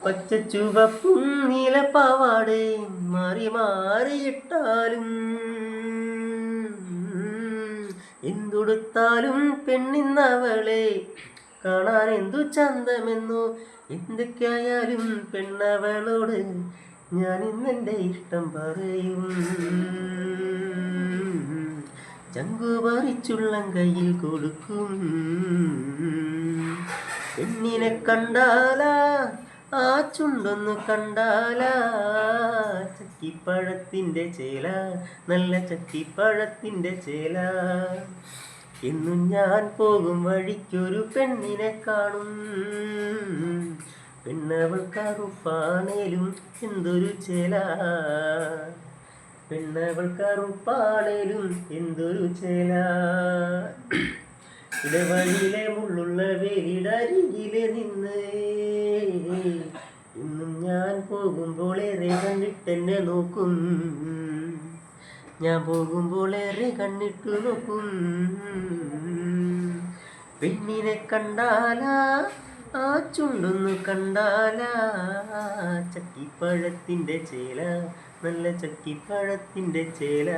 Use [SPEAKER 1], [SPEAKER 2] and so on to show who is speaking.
[SPEAKER 1] പച്ച ചുവപ്പും നീലപ്പാവാടേ മാറി മാറിയിട്ടാലും എന്തുടുത്താലും പെണ്ണിന്നവളെ കാണാൻ എന്തു ചന്തമെന്നോ. എന്തൊക്കെയായാലും പെണ്ണവളോട് ഞാൻ ഇന്നെൻ്റെ ഇഷ്ടം പറയും. ചങ്കു പറിച്ചുള്ളം കയ്യിൽ കൊടുക്കും. പെണ്ണിനെ കണ്ടാലാ ആ ചുണ്ടൊന്നു കണ്ടാലാ ചക്കിപ്പഴത്തിൻ്റെ ചേല, നല്ല ചക്കിപ്പഴത്തിൻ്റെ ചേല. എന്നും ഞാൻ പോകും വഴിക്കൊരു പെണ്ണിനെ കാണും. പെണ്ണവൾ കറുപ്പാണേലും എന്തൊരു ചേല, പെണ്ണവൾ കറുപ്പാണേലും എന്തൊരു ചേല. ഇടവഴിയിലെ മുള്ളുള്ള വേലിടരികിലെ നിന്ന് ഇന്നും ഞാൻ പോകുമ്പോൾ ഏറെ കണ്ടിട്ടെന്നെ നോക്കും. ഞാൻ പോകുമ്പോൾ ഏറെ കണ്ണിട്ടു നോക്കും. പെണ്ണിനെ കണ്ടാലാ ആ ചുണ്ടൊന്നു കണ്ടാലാ ചക്കിപ്പഴത്തിൻ്റെ ചേല, നല്ല ചക്കിപ്പഴത്തിൻ്റെ ചേല.